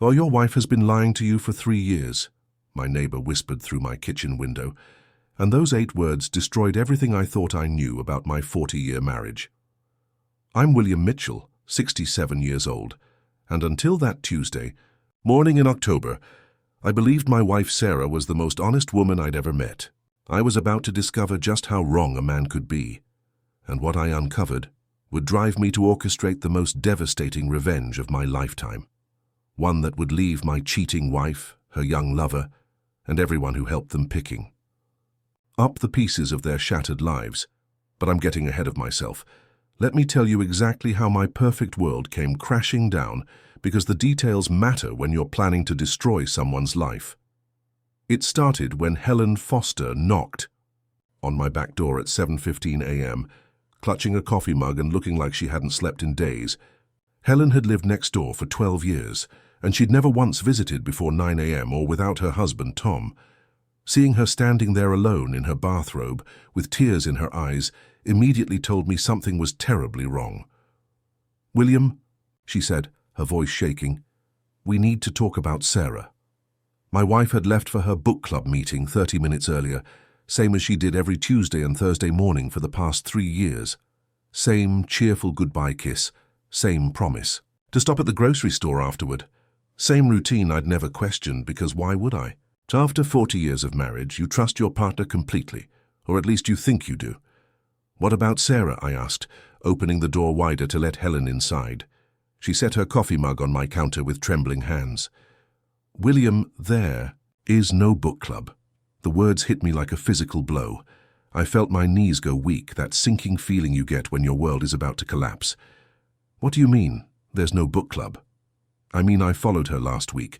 "Well, your wife has been lying to you for 3 years," my neighbor whispered through my kitchen window, and those 8 words destroyed everything I thought I knew about my 40-year marriage. I'm William Mitchell, 67 years old, and until that Tuesday morning in October, I believed my wife Sarah was the most honest woman I'd ever met. I was about to discover just how wrong a man could be, and what I uncovered would drive me to orchestrate the most devastating revenge of my lifetime. One that would leave my cheating wife, her young lover, and everyone who helped them picking up the pieces of their shattered lives. But I'm getting ahead of myself. Let me tell you exactly how my perfect world came crashing down, because the details matter when you're planning to destroy someone's life. It started when Helen Foster knocked on my back door at 7:15 a.m., clutching a coffee mug and looking like she hadn't slept in days. Helen had lived next door for 12 years, and she'd never once visited before 9 a.m. or without her husband, Tom. Seeing her standing there alone in her bathrobe, with tears in her eyes, immediately told me something was terribly wrong. "William," she said, her voice shaking, "we need to talk about Sarah." My wife had left for her book club meeting 30 minutes earlier, same as she did every Tuesday and Thursday morning for the past 3 years. Same cheerful goodbye kiss, same promise to stop at the grocery store afterward. Same routine I'd never questioned, because why would I? After 40 years of marriage, you trust your partner completely, or at least you think you do. "What about Sarah?" I asked, opening the door wider to let Helen inside. She set her coffee mug on my counter with trembling hands. "William, there is no book club." The words hit me like a physical blow. I felt my knees go weak, that sinking feeling you get when your world is about to collapse. "What do you mean, there's no book club?" "I mean, I followed her last week,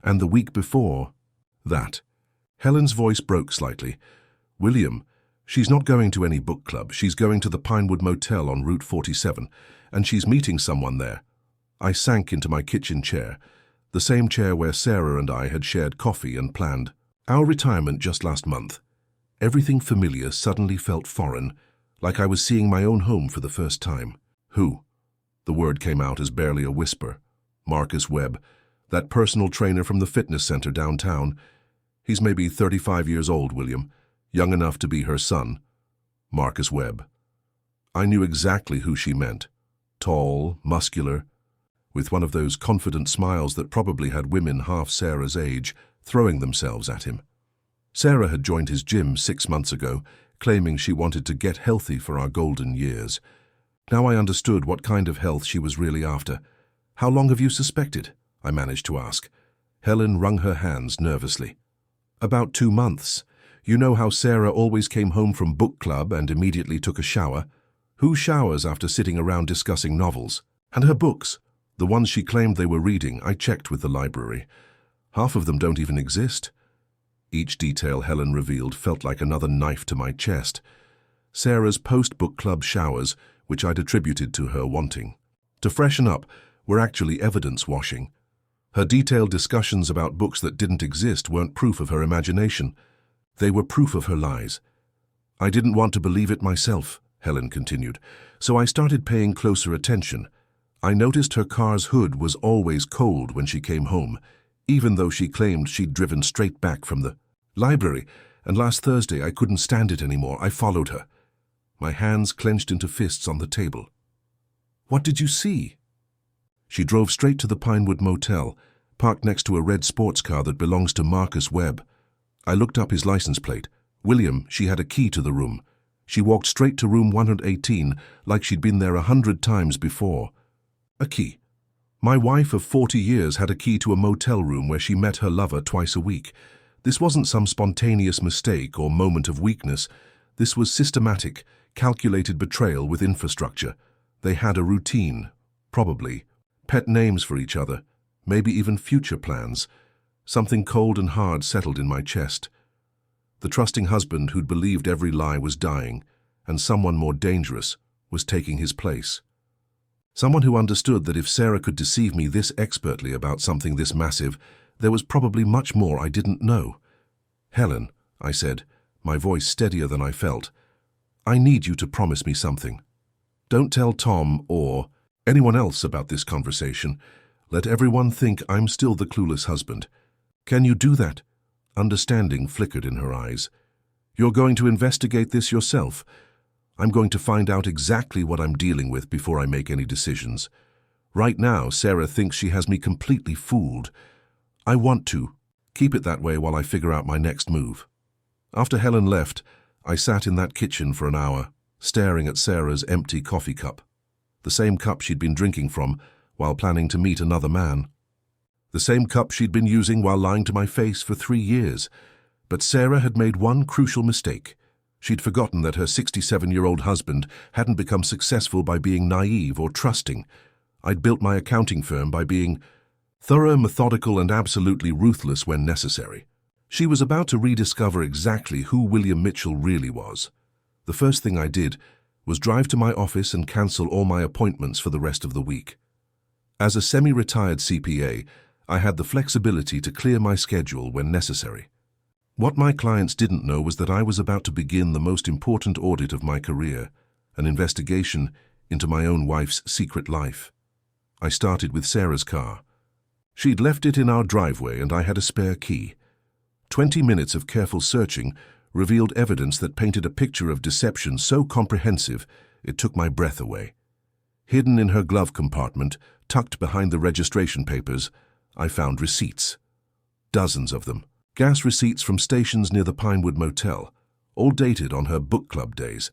and the week before that." Helen's voice broke slightly. "William, she's not going to any book club. She's going to the Pinewood Motel on Route 47, and she's meeting someone there." I sank into my kitchen chair, the same chair where Sarah and I had shared coffee and planned our retirement just last month. Everything familiar suddenly felt foreign, like I was seeing my own home for the first time. "Who?" The word came out as barely a whisper. "Marcus Webb, that personal trainer from the fitness center downtown. He's maybe 35 years old, William, young enough to be her son." Marcus Webb. I knew exactly who she meant. Tall, muscular, with one of those confident smiles that probably had women half Sarah's age throwing themselves at him. Sarah had joined his gym 6 months ago, claiming she wanted to get healthy for our golden years. Now I understood what kind of health she was really after. "How long have you suspected?" I managed to ask. Helen wrung her hands nervously. "About 2 months. You know how Sarah always came home from book club and immediately took a shower? Who showers after sitting around discussing novels? And her books, the ones she claimed they were reading, I checked with the library. Half of them don't even exist." Each detail Helen revealed felt like another knife to my chest. Sarah's post-book club showers, which I'd attributed to her wanting to freshen up, were actually evidence washing. Her detailed discussions about books that didn't exist weren't proof of her imagination. They were proof of her lies. "I didn't want to believe it myself," Helen continued, "so I started paying closer attention. I noticed her car's hood was always cold when she came home, even though she claimed she'd driven straight back from the library, and last Thursday I couldn't stand it anymore. I followed her." My hands clenched into fists on the table. "What did you see?" "She drove straight to the Pinewood Motel, parked next to a red sports car that belongs to Marcus Webb. I looked up his license plate. William, she had a key to the room. She walked straight to room 118, like she'd been there 100 times before." "A key?" My wife of 40 years had a key to a motel room where she met her lover twice a week. This wasn't some spontaneous mistake or moment of weakness. This was systematic, calculated betrayal with infrastructure. They had a routine, probably pet names for each other, maybe even future plans. Something cold and hard settled in my chest. The trusting husband who'd believed every lie was dying, and someone more dangerous was taking his place. Someone who understood that if Sarah could deceive me this expertly about something this massive, there was probably much more I didn't know. "Helen," I said, my voice steadier than I felt, "I need you to promise me something. Don't tell Tom or anyone else about this conversation. Let everyone think I'm still the clueless husband. Can you do that? Understanding flickered in her eyes. You're going to investigate this yourself. I'm going to find out exactly what I'm dealing with before I make any decisions. Right now, Sarah thinks she has me completely fooled. I want to. Keep it that way while I figure out my next move. After Helen left, I sat in that kitchen for an hour, staring at Sarah's empty coffee cup. The same cup she'd been drinking from while planning to meet another man. The same cup she'd been using while lying to my face for 3 years. But Sarah had made one crucial mistake. She'd forgotten that her 67-year-old husband hadn't become successful by being naive or trusting. I'd built my accounting firm by being thorough, methodical, and absolutely ruthless when necessary. She was about to rediscover exactly who William Mitchell really was. The first thing I did was drive to my office and cancel all my appointments for the rest of the week. As a semi-retired CPA, I had the flexibility to clear my schedule when necessary. What my clients didn't know was that I was about to begin the most important audit of my career, an investigation into my own wife's secret life. I started with Sarah's car. She'd left it in our driveway and I had a spare key. 20 minutes of careful searching revealed evidence that painted a picture of deception so comprehensive it took my breath away. Hidden in her glove compartment, tucked behind the registration papers, I found receipts. Dozens of them. Gas receipts from stations near the Pinewood Motel, all dated on her book club days.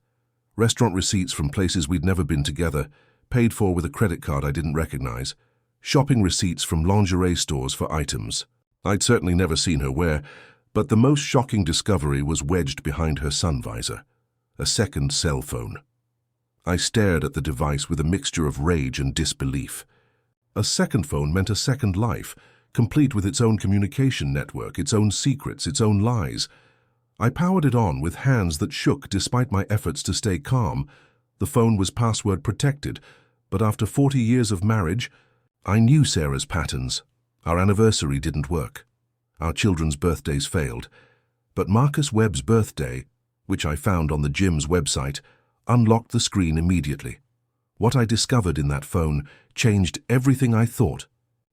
Restaurant receipts from places we'd never been together, paid for with a credit card I didn't recognize. Shopping receipts from lingerie stores for items I'd certainly never seen her wear, but the most shocking discovery was wedged behind her sun visor, a second cell phone. I stared at the device with a mixture of rage and disbelief. A second phone meant a second life, complete with its own communication network, its own secrets, its own lies. I powered it on with hands that shook despite my efforts to stay calm. The phone was password protected, but after 40 years of marriage, I knew Sarah's patterns. Our anniversary didn't work. Our children's birthdays failed. But Marcus Webb's birthday, which I found on the gym's website, unlocked the screen immediately. What I discovered in that phone changed everything I thought.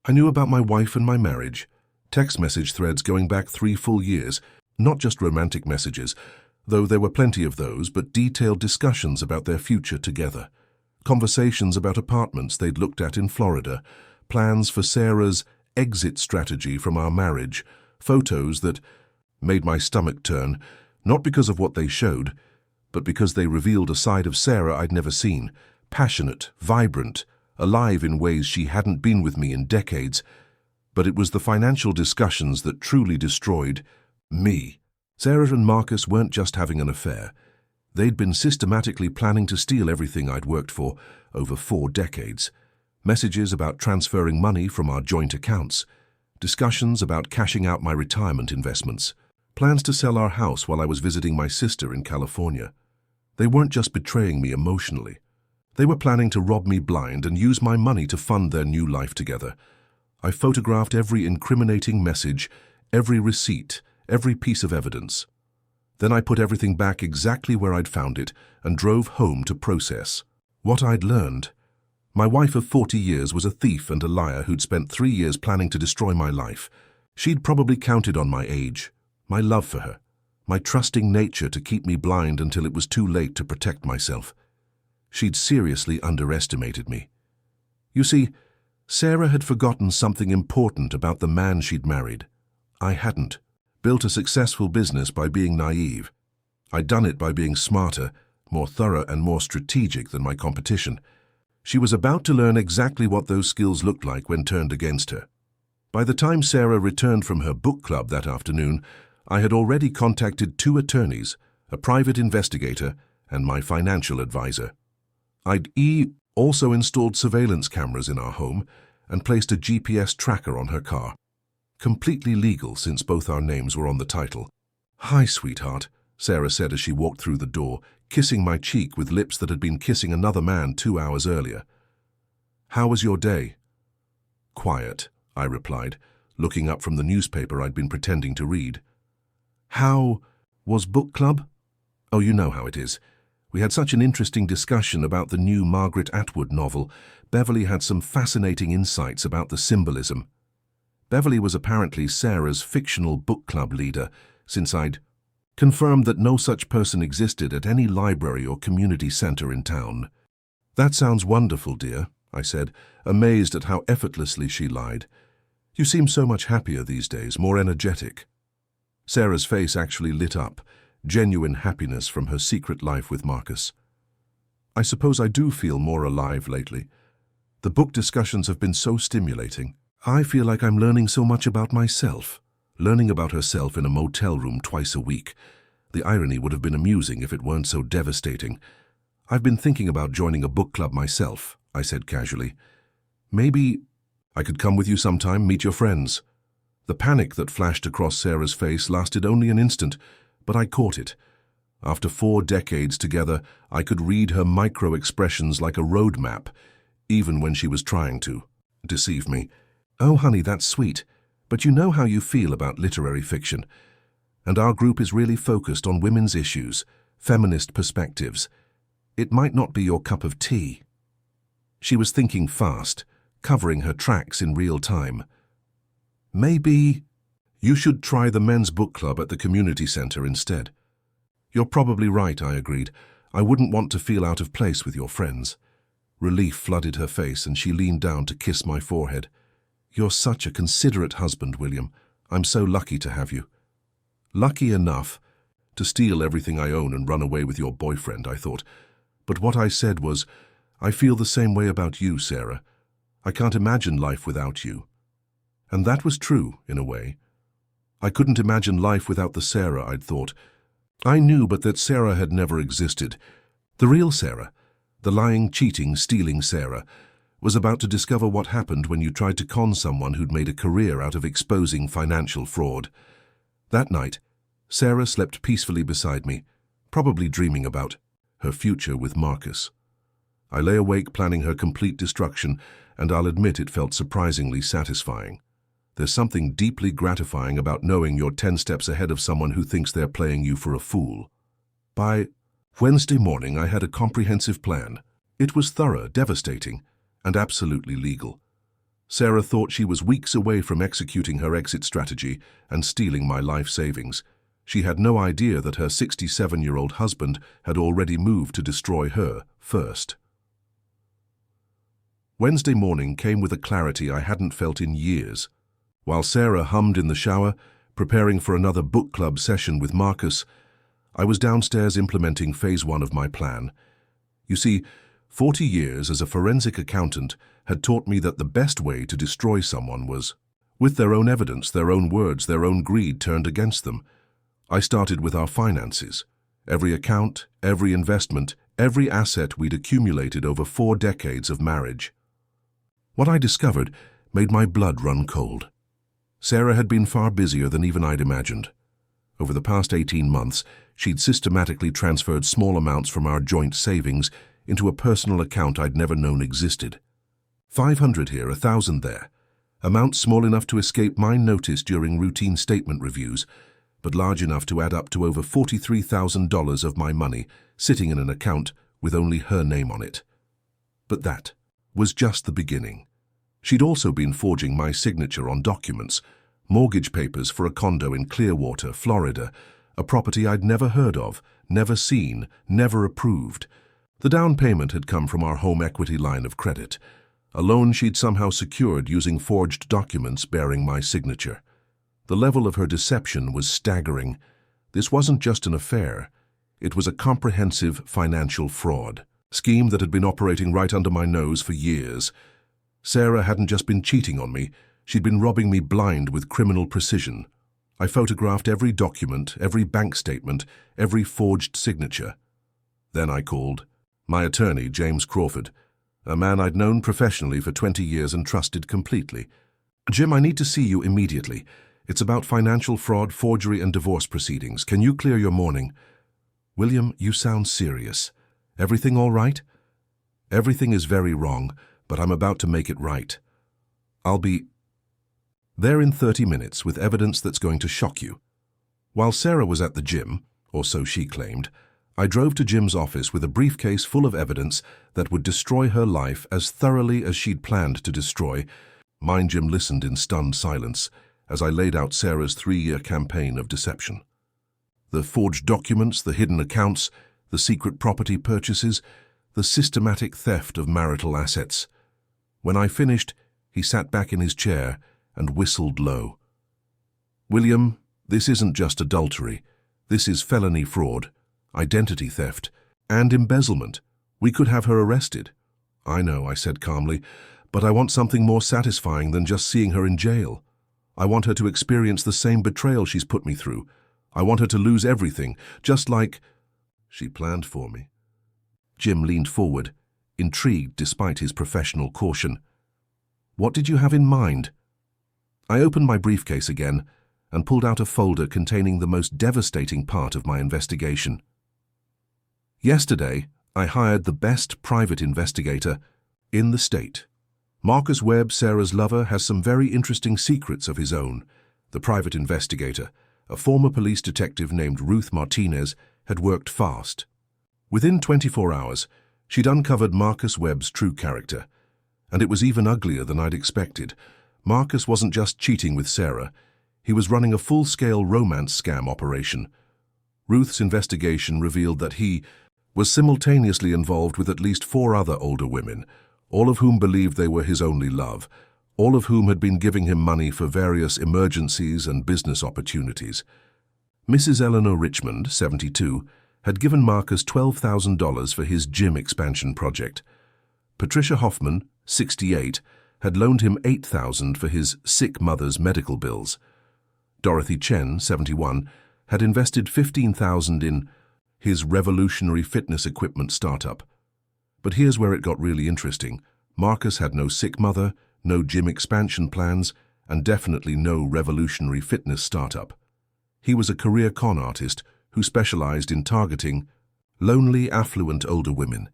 I knew about my wife and my marriage, text message threads going back 3 full years, not just romantic messages, though there were plenty of those, but detailed discussions about their future together. Conversations about apartments they'd looked at in Florida, plans for Sarah's exit strategy from our marriage, photos that made my stomach turn, not because of what they showed, but because they revealed a side of Sarah I'd never seen, passionate, vibrant, alive in ways she hadn't been with me in decades. But it was the financial discussions that truly destroyed me. Sarah and Marcus weren't just having an affair. They'd been systematically planning to steal everything I'd worked for over 4 decades. Messages about transferring money from our joint accounts, discussions about cashing out my retirement investments, plans to sell our house while I was visiting my sister in California. They weren't just betraying me emotionally. They were planning to rob me blind and use my money to fund their new life together. I photographed every incriminating message, every receipt, every piece of evidence. Then I put everything back exactly where I'd found it and drove home to process what I'd learned. My wife of 40 years was a thief and a liar who'd spent 3 years planning to destroy my life. She'd probably counted on my age, my love for her, my trusting nature to keep me blind until it was too late to protect myself. She'd seriously underestimated me. You see, Sarah had forgotten something important about the man she'd married. I hadn't. Built a successful business by being naive. I'd done it by being smarter, more thorough and more strategic than my competition. She was about to learn exactly what those skills looked like when turned against her. By the time Sarah returned from her book club that afternoon, I had already contacted 2 attorneys, a private investigator, and my financial advisor. I'd also installed surveillance cameras in our home and placed a GPS tracker on her car. Completely legal since both our names were on the title. "Hi, sweetheart," Sarah said as she walked through the door, kissing my cheek with lips that had been kissing another man 2 hours earlier. "How was your day?" "Quiet," I replied, looking up from the newspaper I'd been pretending to read. "How was book club?" "Oh, you know how it is. We had such an interesting discussion about the new Margaret Atwood novel. Beverly had some fascinating insights about the symbolism. Beverly was apparently Sarah's fictional book club leader, since I'd confirmed that no such person existed at any library or community center in town. "That sounds wonderful, dear," I said, amazed at how effortlessly she lied. "You seem so much happier these days, more energetic." Sarah's face actually lit up, genuine happiness from her secret life with Marcus. "I suppose I do feel more alive lately. The book discussions have been so stimulating. I feel like I'm learning so much about myself." Learning about herself in a motel room twice a week. The irony would have been amusing if it weren't so devastating. "I've been thinking about joining a book club myself," I said casually. "Maybe I could come with you sometime, meet your friends." The panic that flashed across Sarah's face lasted only an instant, but I caught it. After 4 decades together, I could read her micro-expressions like a road map, even when she was trying to deceive me. "Oh, honey, that's sweet. But you know how you feel about literary fiction. And our group is really focused on women's issues, feminist perspectives. It might not be your cup of tea." She was thinking fast, covering her tracks in real time. "Maybe you should try the men's book club at the community center instead." "You're probably right," I agreed. "I wouldn't want to feel out of place with your friends." Relief flooded her face and she leaned down to kiss my forehead. "You're such a considerate husband, William. I'm so lucky to have you." Lucky enough to steal everything I own and run away with your boyfriend, I thought. But what I said was, "I feel the same way about you, Sarah. I can't imagine life without you." And that was true, in a way. I couldn't imagine life without the Sarah I'd thought. I knew but that Sarah had never existed. The real Sarah, the lying, cheating, stealing Sarah, was about to discover what happened when you tried to con someone who'd made a career out of exposing financial fraud. That night, Sarah slept peacefully beside me, probably dreaming about her future with Marcus. I lay awake planning her complete destruction, and I'll admit it felt surprisingly satisfying. There's something deeply gratifying about knowing you're 10 steps ahead of someone who thinks they're playing you for a fool. By Wednesday morning, I had a comprehensive plan. It was thorough, devastating, and absolutely legal. Sarah thought she was weeks away from executing her exit strategy and stealing my life savings. She had no idea that her 67-year-old husband had already moved to destroy her first. Wednesday morning came with a clarity I hadn't felt in years. While Sarah hummed in the shower, preparing for another book club session with Marcus, I was downstairs implementing phase 1 of my plan. You see, 40 years as a forensic accountant had taught me that the best way to destroy someone was with their own evidence, their own words, their own greed turned against them. I started with our finances. Every account, every investment, every asset we'd accumulated over 4 decades of marriage. What I discovered made my blood run cold. Sarah had been far busier than even I'd imagined. Over the past 18 months, she'd systematically transferred small amounts from our joint savings into a personal account I'd never known existed. 500 here, 1,000 there. Amounts small enough to escape my notice during routine statement reviews, but large enough to add up to over $43,000 of my money sitting in an account with only her name on it. But that was just the beginning. She'd also been forging my signature on documents, mortgage papers for a condo in Clearwater, Florida, a property I'd never heard of, never seen, never approved. The down payment had come from our home equity line of credit, a loan she'd somehow secured using forged documents bearing my signature. The level of her deception was staggering. This wasn't just an affair. It was a comprehensive financial fraud scheme that had been operating right under my nose for years. Sarah hadn't just been cheating on me, she'd been robbing me blind with criminal precision. I photographed every document, every bank statement, every forged signature. Then I called my attorney, James Crawford, a man I'd known professionally for 20 years and trusted completely. "Jim, I need to see you immediately. It's about financial fraud, forgery, and divorce proceedings. Can you clear your morning?" "William, you sound serious. Everything all right?" "Everything is very wrong, but I'm about to make it right. I'll be there in 30 minutes with evidence that's going to shock you." While Sarah was at the gym, or so she claimed, I drove to Jim's office with a briefcase full of evidence that would destroy her life as thoroughly as she'd planned to destroy. Jim listened in stunned silence as I laid out Sarah's 3-year campaign of deception. The forged documents, the hidden accounts, the secret property purchases, the systematic theft of marital assets. When I finished, he sat back in his chair and whistled low. "William, this isn't just adultery. This is felony fraud, identity theft, and embezzlement. We could have her arrested." "I know," I said calmly, "but I want something more satisfying than just seeing her in jail. I want her to experience the same betrayal she's put me through. I want her to lose everything, just like she planned for me." Jim leaned forward, intrigued despite his professional caution. "What did you have in mind?" I opened my briefcase again and pulled out a folder containing the most devastating part of my investigation. Yesterday, I hired the best private investigator in the state. Marcus Webb, Sarah's lover, has some very interesting secrets of his own. The private investigator, a former police detective named Ruth Martinez, had worked fast. Within 24 hours, she'd uncovered Marcus Webb's true character. And it was even uglier than I'd expected. Marcus wasn't just cheating with Sarah. He was running a full-scale romance scam operation. Ruth's investigation revealed that he was simultaneously involved with at least 4 other older women, all of whom believed they were his only love, all of whom had been giving him money for various emergencies and business opportunities. Mrs. Eleanor Richmond, 72, had given Marcus $12,000 for his gym expansion project. Patricia Hoffman, 68, had loaned him $8,000 for his sick mother's medical bills. Dorothy Chen, 71, had invested $15,000 in his revolutionary fitness equipment startup. But here's where it got really interesting. Marcus had no sick mother, no gym expansion plans, and definitely no revolutionary fitness startup. He was a career con artist who specialized in targeting lonely, affluent older women.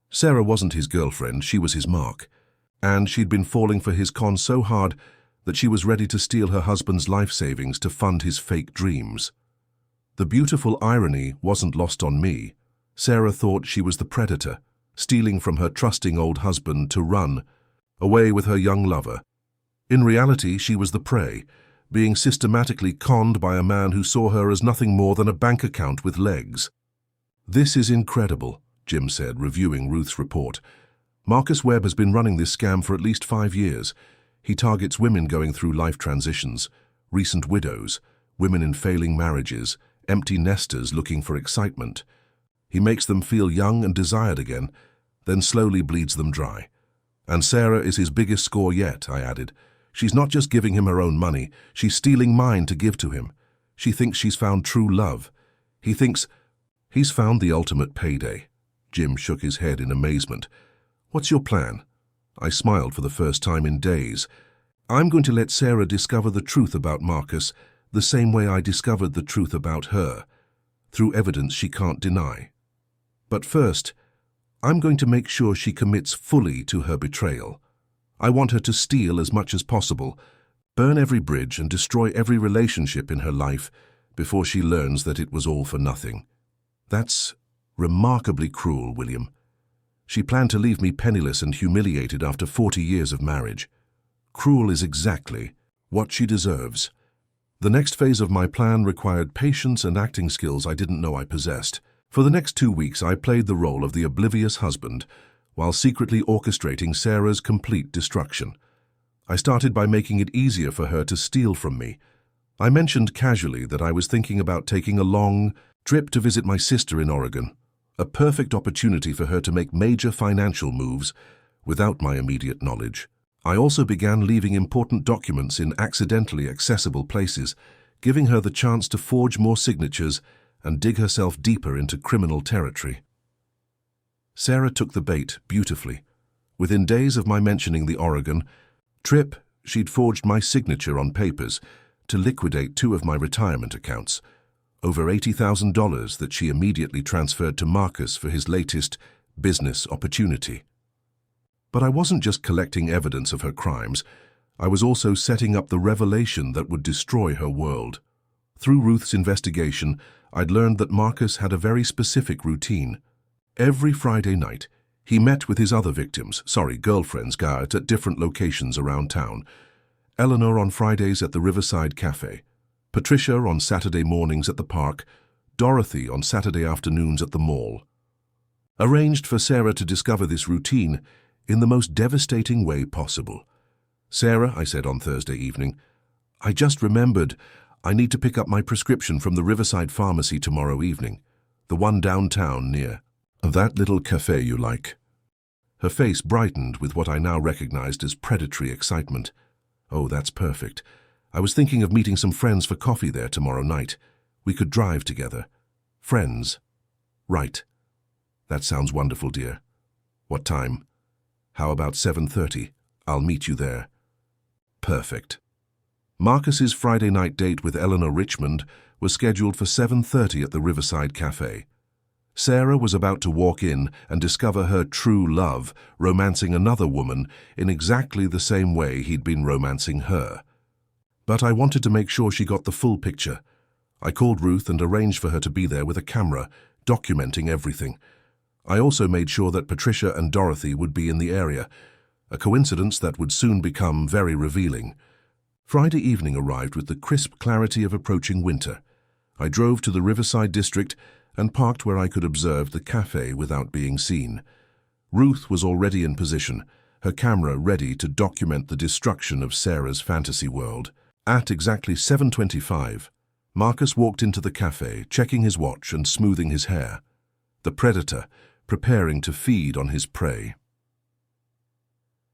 Sarah wasn't his girlfriend, she was his mark. And she'd been falling for his con so hard that she was ready to steal her husband's life savings to fund his fake dreams. The beautiful irony wasn't lost on me. Sarah thought she was the predator, stealing from her trusting old husband to run away with her young lover. In reality, she was the prey, being systematically conned by a man who saw her as nothing more than a bank account with legs. "This is incredible," Jim said, reviewing Ruth's report. "Marcus Webb has been running this scam for at least 5 years. He targets women going through life transitions, recent widows, women in failing marriages, empty nesters looking for excitement. He makes them feel young and desired again, then slowly bleeds them dry. And Sarah is his biggest score yet," I added. "She's not just giving him her own money, she's stealing mine to give to him. She thinks she's found true love. He thinks he's found the ultimate payday." Jim shook his head in amazement. "What's your plan?" I smiled for the first time in days. "I'm going to let Sarah discover the truth about Marcus the same way I discovered the truth about her, through evidence she can't deny. But first, I'm going to make sure she commits fully to her betrayal. I want her to steal as much as possible, burn every bridge and destroy every relationship in her life before she learns that it was all for nothing. That's remarkably cruel, William. She planned to leave me penniless and humiliated after 40 years of marriage. Cruel is exactly what she deserves." The next phase of my plan required patience and acting skills I didn't know I possessed. For the next 2 weeks, I played the role of the oblivious husband, while secretly orchestrating Sarah's complete destruction. I started by making it easier for her to steal from me. I mentioned casually that I was thinking about taking a long trip to visit my sister in Oregon, a perfect opportunity for her to make major financial moves without my immediate knowledge. I also began leaving important documents in accidentally accessible places, giving her the chance to forge more signatures and dig herself deeper into criminal territory. Sarah took the bait beautifully. Within days of my mentioning the Oregon trip, she'd forged my signature on papers to liquidate 2 of my retirement accounts, over $80,000 that she immediately transferred to Marcus for his latest business opportunity. But I wasn't just collecting evidence of her crimes, I was also setting up the revelation that would destroy her world. Through Ruth's investigation, I'd learned that Marcus had a very specific routine. Every Friday night, he met with his other girlfriends, at different locations around town. Eleanor on Fridays at the Riverside Cafe, Patricia on Saturday mornings at the park, Dorothy on Saturday afternoons at the mall. Arranged for Sarah to discover this routine in the most devastating way possible. "Sarah," I said on Thursday evening, "I just remembered I need to pick up my prescription from the Riverside Pharmacy tomorrow evening, the one downtown near that little cafe you like." Her face brightened with what I now recognized as predatory excitement. "Oh, that's perfect. I was thinking of meeting some friends for coffee there tomorrow night. We could drive together." "Friends?" "Right. That sounds wonderful, dear. What time?" "How about 7:30? I'll meet you there." Perfect. Marcus's Friday night date with Eleanor Richmond was scheduled for 7:30 at the Riverside Cafe. Sarah was about to walk in and discover her true love, romancing another woman in exactly the same way he'd been romancing her. But I wanted to make sure she got the full picture. I called Ruth and arranged for her to be there with a camera, documenting everything. I also made sure that Patricia and Dorothy would be in the area, a coincidence that would soon become very revealing. Friday evening arrived with the crisp clarity of approaching winter. I drove to the Riverside district and parked where I could observe the cafe without being seen. Ruth was already in position, her camera ready to document the destruction of Sarah's fantasy world. At exactly 7:25, Marcus walked into the cafe, checking his watch and smoothing his hair. The predator, preparing to feed on his prey.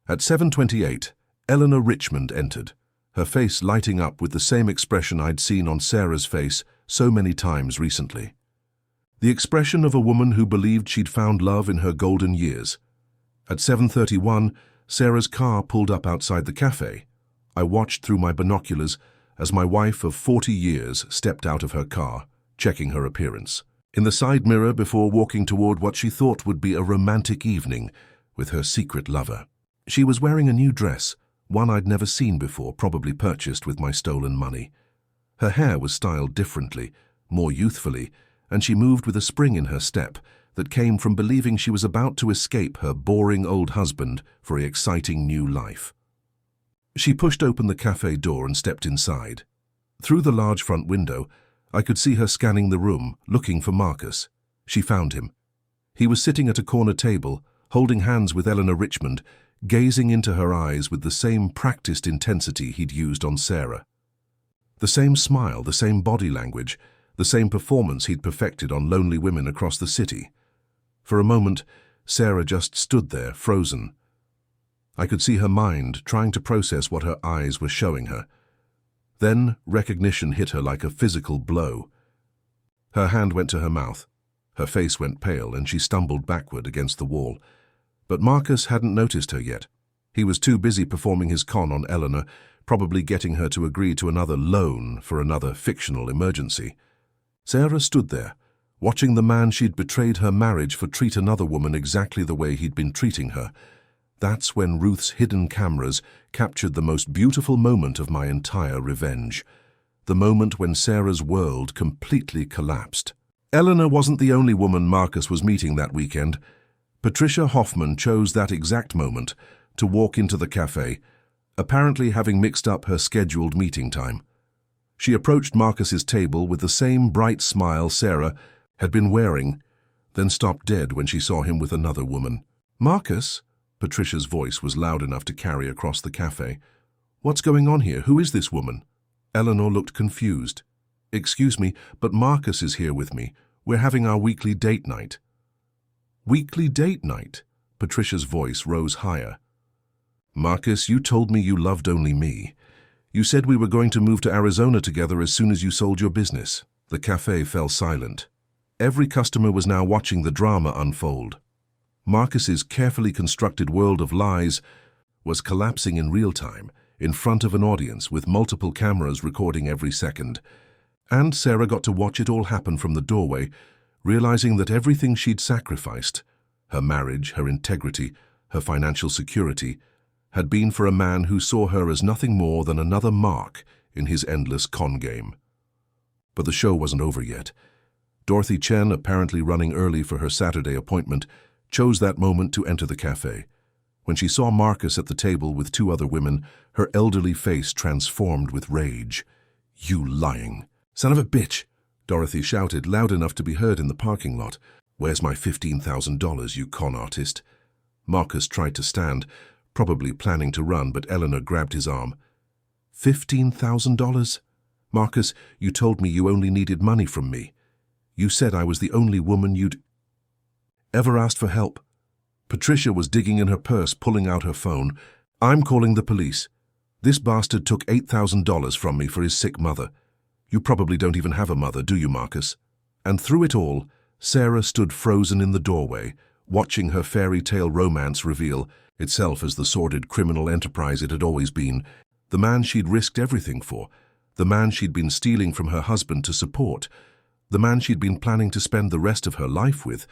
At 7:28, Eleanor Richmond entered, her face lighting up with the same expression I'd seen on Sarah's face so many times recently. The expression of a woman who believed she'd found love in her golden years. At 7:31, Sarah's car pulled up outside the cafe. I watched through my binoculars as my wife of 40 years stepped out of her car, checking her appearance. In the side mirror before walking toward what she thought would be a romantic evening with her secret lover. She was wearing a new dress, one I'd never seen before, probably purchased with my stolen money. Her hair was styled differently, more youthfully, and she moved with a spring in her step that came from believing she was about to escape her boring old husband for an exciting new life. She pushed open the cafe door and stepped inside. Through the large front window, I could see her scanning the room, looking for Marcus. She found him. He was sitting at a corner table, holding hands with Eleanor Richmond, gazing into her eyes with the same practiced intensity he'd used on Sarah. The same smile, the same body language, the same performance he'd perfected on lonely women across the city. For a moment, Sarah just stood there, frozen. I could see her mind trying to process what her eyes were showing her. Then recognition hit her like a physical blow. Her hand went to her mouth. Her face went pale and she stumbled backward against the wall. But Marcus hadn't noticed her yet. He was too busy performing his con on Eleanor, probably getting her to agree to another loan for another fictional emergency. Sarah stood there, watching the man she'd betrayed her marriage for treat another woman exactly the way he'd been treating her. That's when Ruth's hidden cameras captured the most beautiful moment of my entire revenge. The moment when Sarah's world completely collapsed. Eleanor wasn't the only woman Marcus was meeting that weekend. Patricia Hoffman chose that exact moment to walk into the cafe, apparently having mixed up her scheduled meeting time. She approached Marcus's table with the same bright smile Sarah had been wearing, then stopped dead when she saw him with another woman. "Marcus?" Patricia's voice was loud enough to carry across the cafe. "What's going on here? Who is this woman?" Eleanor looked confused. "Excuse me, but Marcus is here with me. We're having our weekly date night." "Weekly date night?" Patricia's voice rose higher. "Marcus, you told me you loved only me. You said we were going to move to Arizona together as soon as you sold your business." The cafe fell silent. Every customer was now watching the drama unfold. Marcus's carefully constructed world of lies was collapsing in real time, in front of an audience with multiple cameras recording every second. And Sarah got to watch it all happen from the doorway, realizing that everything she'd sacrificed, her marriage, her integrity, her financial security, had been for a man who saw her as nothing more than another mark in his endless con game. But the show wasn't over yet. Dorothy Chen, apparently running early for her Saturday appointment, chose that moment to enter the cafe. When she saw Marcus at the table with two other women, her elderly face transformed with rage. "You lying son of a bitch!" Dorothy shouted, loud enough to be heard in the parking lot. "Where's my $15,000, you con artist?" Marcus tried to stand, probably planning to run, but Eleanor grabbed his arm. $15,000? Marcus, you told me you only needed money from me. You said I was the only woman you'd ever asked for help. Patricia was digging in her purse, pulling out her phone. "I'm calling the police. This bastard took $8,000 from me for his sick mother. You probably don't even have a mother, do you, Marcus?" And through it all, Sarah stood frozen in the doorway, watching her fairy tale romance reveal itself as the sordid criminal enterprise it had always been. The man she'd risked everything for, the man she'd been stealing from her husband to support, the man she'd been planning to spend the rest of her life with.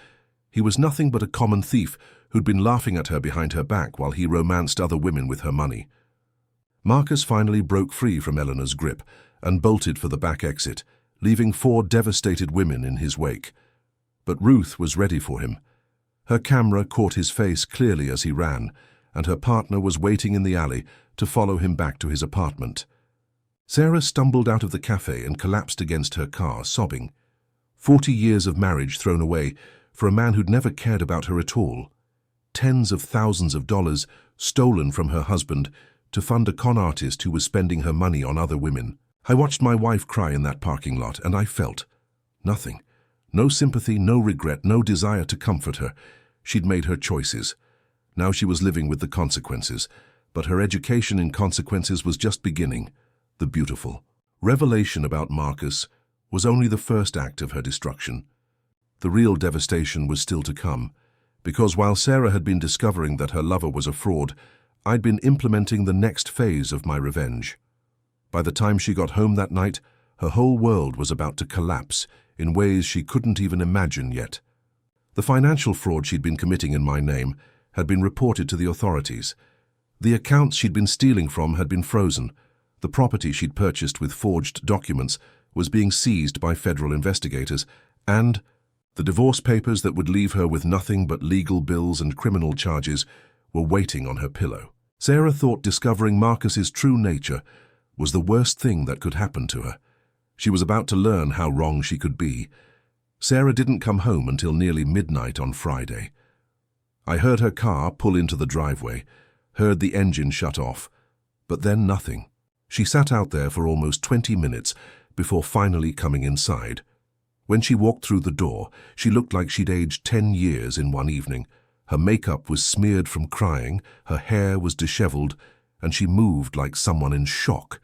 He was nothing but a common thief who'd been laughing at her behind her back while he romanced other women with her money. Marcus finally broke free from Eleanor's grip and bolted for the back exit, leaving 4 devastated women in his wake. But Ruth was ready for him. Her camera caught his face clearly as he ran, and her partner was waiting in the alley to follow him back to his apartment. Sarah stumbled out of the cafe and collapsed against her car, sobbing. 40 years of marriage thrown away for a man who'd never cared about her at all. Tens of thousands of dollars stolen from her husband to fund a con artist who was spending her money on other women. I watched my wife cry in that parking lot, and I felt nothing. No sympathy, no regret, no desire to comfort her. She'd made her choices. Now she was living with the consequences, but her education in consequences was just beginning. The beautiful revelation about Marcus was only the first act of her destruction. The real devastation was still to come, because while Sarah had been discovering that her lover was a fraud, I'd been implementing the next phase of my revenge. By the time she got home that night, her whole world was about to collapse in ways she couldn't even imagine yet. The financial fraud she'd been committing in my name had been reported to the authorities. The accounts she'd been stealing from had been frozen. The property she'd purchased with forged documents was being seized by federal investigators, and the divorce papers that would leave her with nothing but legal bills and criminal charges were waiting on her pillow. Sarah thought discovering Marcus's true nature was the worst thing that could happen to her. She was about to learn how wrong she could be. Sarah didn't come home until nearly midnight on Friday. I heard her car pull into the driveway, heard the engine shut off, but then nothing. She sat out there for almost 20 minutes before finally coming inside. When she walked through the door, she looked like she'd aged 10 years in one evening. Her makeup was smeared from crying, her hair was disheveled, and she moved like someone in shock.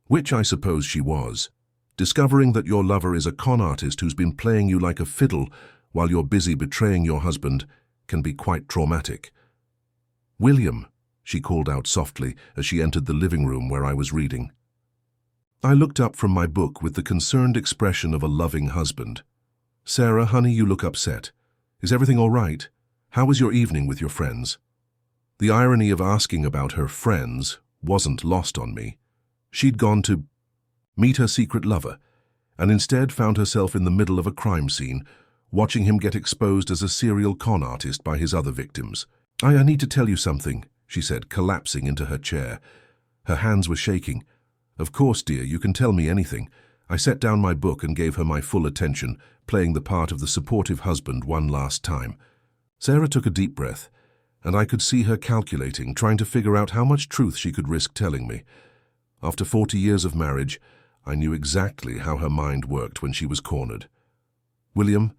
Which I suppose she was. Discovering that your lover is a con artist who's been playing you like a fiddle while you're busy betraying your husband can be quite traumatic. "William," she called out softly as she entered the living room where I was reading. I looked up from my book with the concerned expression of a loving husband. "Sarah, honey, you look upset. Is everything all right? How was your evening with your friends?" The irony of asking about her friends wasn't lost on me. She'd gone to meet her secret lover, and instead found herself in the middle of a crime scene, watching him get exposed as a serial con artist by his other victims. I need to tell you something," she said, collapsing into her chair. Her hands were shaking. "Of course, dear, you can tell me anything." I set down my book and gave her my full attention, playing the part of the supportive husband one last time. Sarah took a deep breath, and I could see her calculating, trying to figure out how much truth she could risk telling me. After 40 years of marriage, I knew exactly how her mind worked when she was cornered. "William,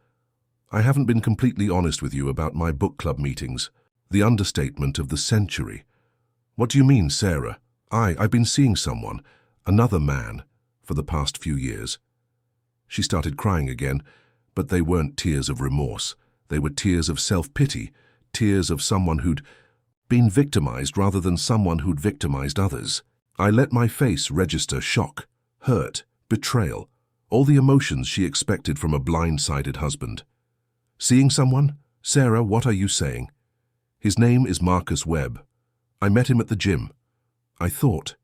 I haven't been completely honest with you about my book club meetings. The understatement of the century." "What do you mean, Sarah?" I've been seeing someone, another man, for the past few years." She started crying again, but they weren't tears of remorse. They were tears of self-pity, tears of someone who'd been victimized rather than someone who'd victimized others. I let my face register shock, hurt, betrayal, all the emotions she expected from a blindsided husband. "Seeing someone? Sarah, what are you saying?" "His name is Marcus Webb. I met him at the gym. I thought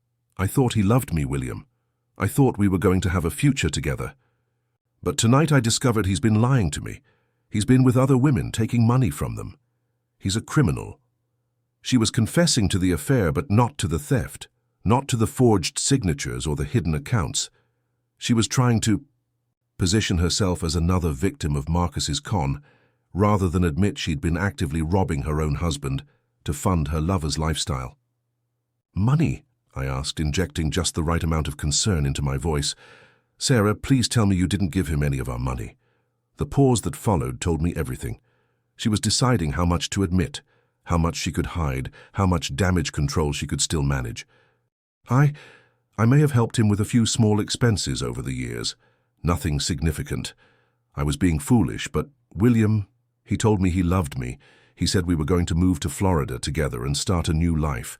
he loved me, William. I thought we were going to have a future together. But tonight I discovered he's been lying to me. He's been with other women, taking money from them. He's a criminal. She was confessing to the affair, but not to the theft, not to the forged signatures or the hidden accounts. She was trying to position herself as another victim of Marcus's con, rather than admit she'd been actively robbing her own husband to fund her lover's lifestyle. "Money?" I asked, injecting just the right amount of concern into my voice. "Sarah, please tell me you didn't give him any of our money." The pause that followed told me everything. She was deciding how much to admit, how much she could hide, how much damage control she could still manage. I may have helped him with a few small expenses over the years. Nothing significant. I was being foolish, but William, he told me he loved me. He said we were going to move to Florida together and start a new life.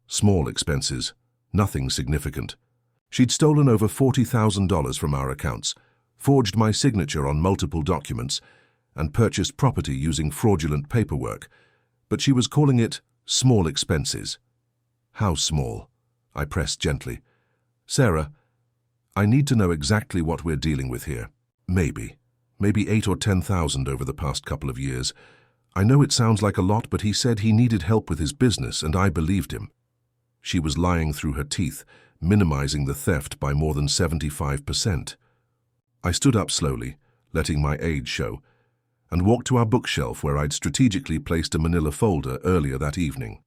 Small expenses. Nothing significant. She'd stolen over $40,000 from our accounts, forged my signature on multiple documents, and purchased property using fraudulent paperwork. But she was calling it small expenses. How small? I pressed gently. "Sarah, I need to know exactly what we're dealing with here. Maybe $8,000 or $10,000 over the past couple of years. I know it sounds like a lot, but he said he needed help with his business, and I believed him." She was lying through her teeth, minimizing the theft by more than 75%. I stood up slowly, letting my age show, and walked to our bookshelf where I'd strategically placed a manila folder earlier that evening.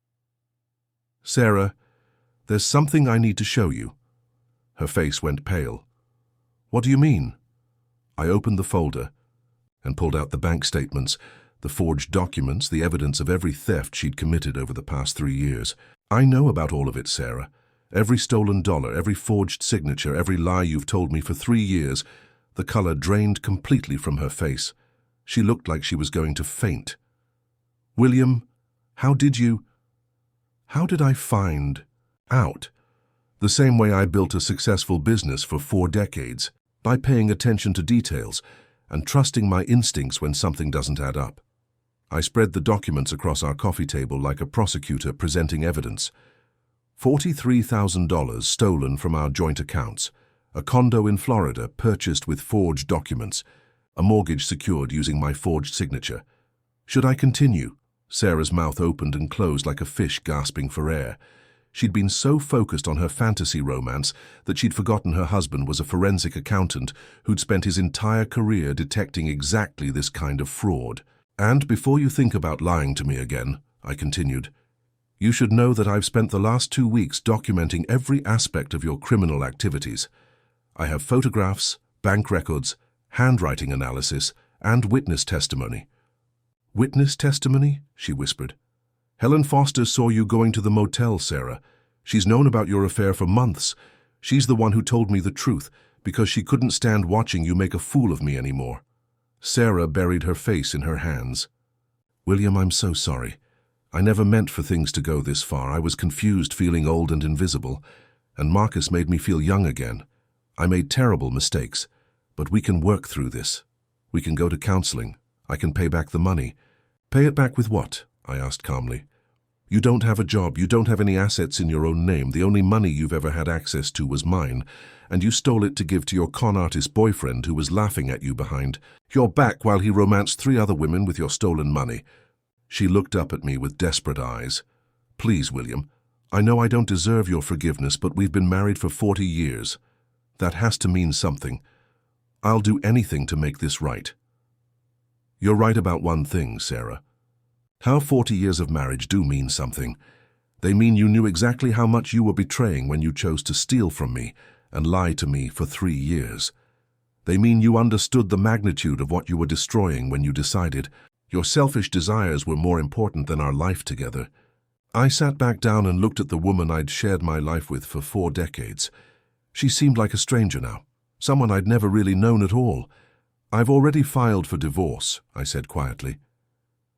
"Sarah, there's something I need to show you." Her face went pale. "What do you mean?" I opened the folder and pulled out the bank statements, the forged documents, the evidence of every theft she'd committed over the past 3 years. "I know about all of it, Sarah. Every stolen dollar, every forged signature, every lie you've told me for 3 years." The color drained completely from her face. She looked like she was going to faint. "William, how did I find out? The same way I built a successful business for 4 decades, by paying attention to details and trusting my instincts when something doesn't add up." I spread the documents across our coffee table like a prosecutor presenting evidence. $43,000 stolen from our joint accounts, a condo in Florida purchased with forged documents, a mortgage secured using my forged signature. Should I continue? Sarah's mouth opened and closed like a fish gasping for air. She'd been so focused on her fantasy romance that she'd forgotten her husband was a forensic accountant who'd spent his entire career detecting exactly this kind of fraud. "And before you think about lying to me again," I continued, "you should know that I've spent the last 2 weeks documenting every aspect of your criminal activities. I have photographs, bank records, handwriting analysis, and witness testimony." "Witness testimony?" she whispered. "Helen Foster saw you going to the motel, Sarah. She's known about your affair for months. She's the one who told me the truth, because she couldn't stand watching you make a fool of me anymore." Sarah buried her face in her hands. "William, I'm so sorry. I never meant for things to go this far. I was confused, feeling old and invisible, and Marcus made me feel young again. I made terrible mistakes, but we can work through this. We can go to counseling. I can pay back the money." "Pay it back with what?" I asked calmly. "You don't have a job. You don't have any assets in your own name. The only money you've ever had access to was mine, and you stole it to give to your con artist boyfriend who was laughing at you behind your back while he romanced 3 other women with your stolen money." She looked up at me with desperate eyes. "Please, William, I know I don't deserve your forgiveness, but we've been married for 40 years. That has to mean something. I'll do anything to make this right." "You're right about one thing, Sarah. How 40 years of marriage do mean something. They mean you knew exactly how much you were betraying when you chose to steal from me and lie to me for 3 years. They mean you understood the magnitude of what you were destroying when you decided your selfish desires were more important than our life together." I sat back down and looked at the woman I'd shared my life with for 4 decades. She seemed like a stranger now, someone I'd never really known at all. "I've already filed for divorce," I said quietly.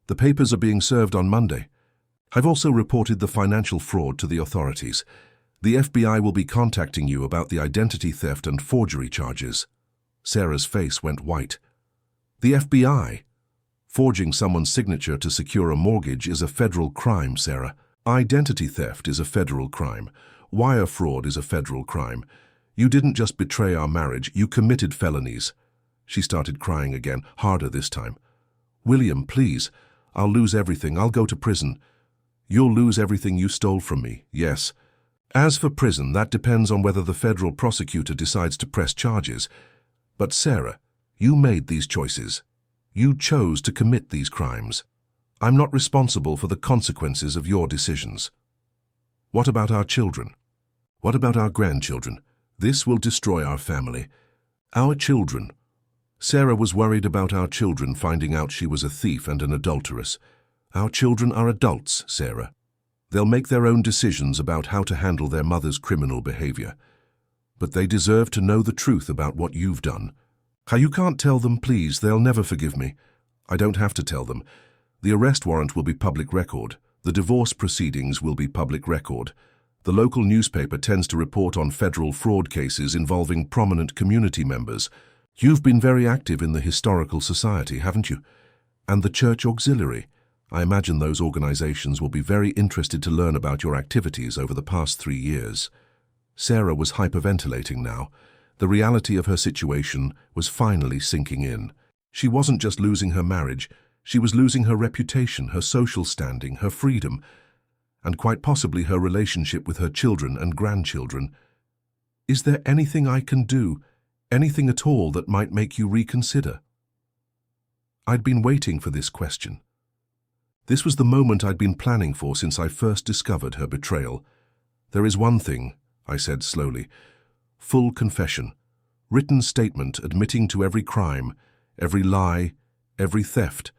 "The papers are being served on Monday. I've also reported the financial fraud to the authorities. The FBI will be contacting you about the identity theft and forgery charges." Sarah's face went white. "The FBI? Forging someone's signature to secure a mortgage is a federal crime, Sarah. Identity theft is a federal crime. Wire fraud is a federal crime. You didn't just betray our marriage, you committed felonies." She started crying again, harder this time. "William, please. I'll lose everything. I'll go to prison." "You'll lose everything you stole from me, yes. As for prison, that depends on whether the federal prosecutor decides to press charges. But Sarah, you made these choices. You chose to commit these crimes. I'm not responsible for the consequences of your decisions." "What about our children? What about our grandchildren? This will destroy our family. Our children." Sarah was worried about our children finding out she was a thief and an adulteress. "Our children are adults, Sarah. They'll make their own decisions about how to handle their mother's criminal behavior. But they deserve to know the truth about what you've done. You can't tell them, please. They'll never forgive me." "I don't have to tell them. The arrest warrant will be public record. The divorce proceedings will be public record. The local newspaper tends to report on federal fraud cases involving prominent community members. You've been very active in the Historical Society, haven't you? And the Church Auxiliary. I imagine those organizations will be very interested to learn about your activities over the past 3 years." Sarah was hyperventilating now. The reality of her situation was finally sinking in. She wasn't just losing her marriage, she was losing her reputation, her social standing, her freedom, and quite possibly her relationship with her children and grandchildren. "Is there anything I can do, anything at all that might make you reconsider?" I'd been waiting for this question. This was the moment I'd been planning for since I first discovered her betrayal. "There is one thing," I said slowly. "Full confession. Written statement admitting to every crime, every lie, every theft.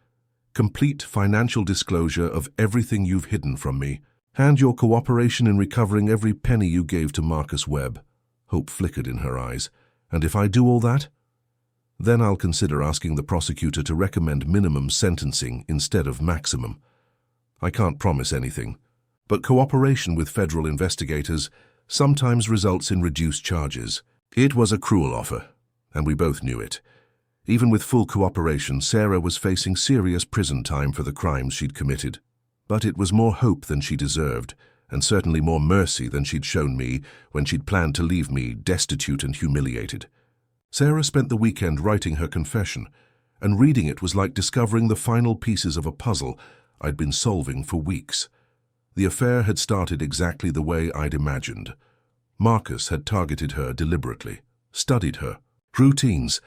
Complete financial disclosure of everything you've hidden from me. And your cooperation in recovering every penny you gave to Marcus Webb." Hope flickered in her eyes. "And if I do all that? Then I'll consider asking the prosecutor to recommend minimum sentencing instead of maximum. I can't promise anything, but cooperation with federal investigators sometimes results in reduced charges." It was a cruel offer, and we both knew it. Even with full cooperation, Sarah was facing serious prison time for the crimes she'd committed. But it was more hope than she deserved, and certainly more mercy than she'd shown me when she'd planned to leave me destitute and humiliated. Sarah spent the weekend writing her confession, and reading it was like discovering the final pieces of a puzzle I'd been solving for weeks. The affair had started exactly the way I'd imagined. Marcus had targeted her deliberately, studied her routines,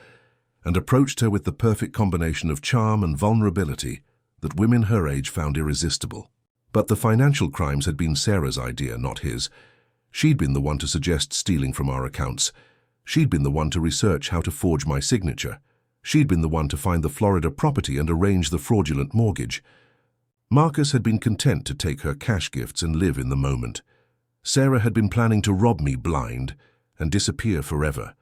and approached her with the perfect combination of charm and vulnerability that women her age found irresistible. But the financial crimes had been Sarah's idea, not his. She'd been the one to suggest stealing from our accounts. She'd been the one to research how to forge my signature. She'd been the one to find the Florida property and arrange the fraudulent mortgage. Marcus had been content to take her cash gifts and live in the moment. Sarah had been planning to rob me blind and disappear forever.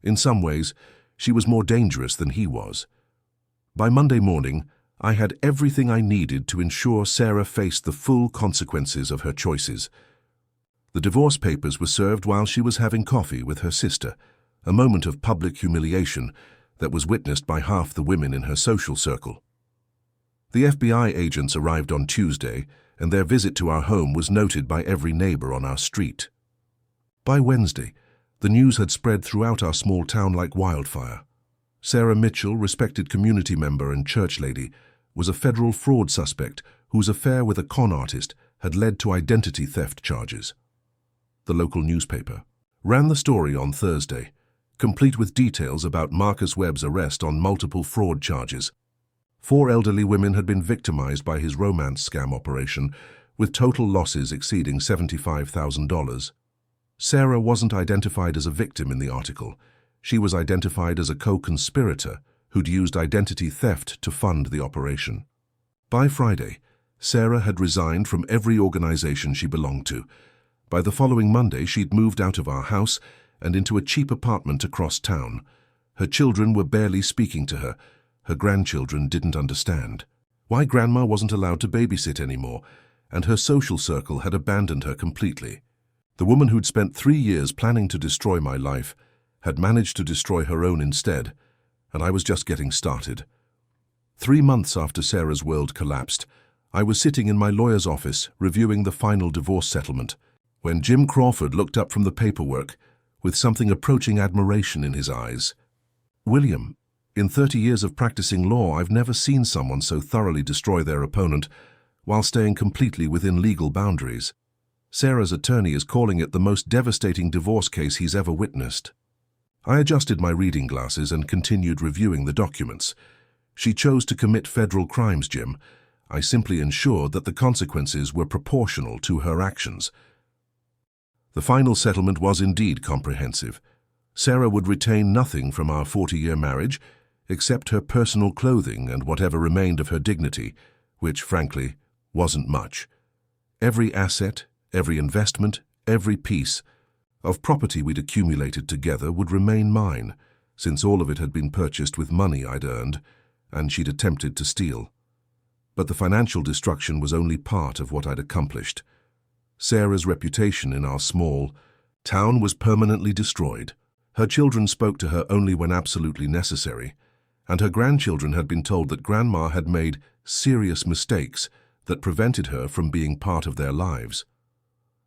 In some ways, she was more dangerous than he was. By Monday morning, I had everything I needed to ensure Sarah faced the full consequences of her choices. The divorce papers were served while she was having coffee with her sister, a moment of public humiliation that was witnessed by half the women in her social circle. The FBI agents arrived on Tuesday, and their visit to our home was noted by every neighbor on our street. By Wednesday, the news had spread throughout our small town like wildfire. Sarah Mitchell, respected community member and church lady, was a federal fraud suspect whose affair with a con artist had led to identity theft charges. The local newspaper ran the story on Thursday, complete with details about Marcus Webb's arrest on multiple fraud charges. 4 elderly women had been victimized by his romance scam operation, with total losses exceeding $75,000. Sarah wasn't identified as a victim in the article. She was identified as a co-conspirator who'd used identity theft to fund the operation. By Friday, Sarah had resigned from every organization she belonged to. By the following Monday, she'd moved out of our house and into a cheap apartment across town. Her children were barely speaking to her. Her grandchildren didn't understand why Grandma wasn't allowed to babysit anymore, and her social circle had abandoned her completely. The woman who'd spent 3 years planning to destroy my life had managed to destroy her own instead, and I was just getting started. 3 months after Sarah's world collapsed, I was sitting in my lawyer's office reviewing the final divorce settlement, when Jim Crawford looked up from the paperwork with something approaching admiration in his eyes. William, in 30 years of practicing law, I've never seen someone so thoroughly destroy their opponent while staying completely within legal boundaries. Sarah's attorney is calling it the most devastating divorce case he's ever witnessed. I adjusted my reading glasses and continued reviewing the documents. She chose to commit federal crimes, Jim. I simply ensured that the consequences were proportional to her actions. The final settlement was indeed comprehensive. Sarah would retain nothing from our 40-year marriage except her personal clothing and whatever remained of her dignity, which, frankly, wasn't much. Every asset, every investment, every piece of property we'd accumulated together would remain mine, since all of it had been purchased with money I'd earned and she'd attempted to steal. But the financial destruction was only part of what I'd accomplished. Sarah's reputation in our small town was permanently destroyed. Her children spoke to her only when absolutely necessary, and her grandchildren had been told that Grandma had made serious mistakes that prevented her from being part of their lives.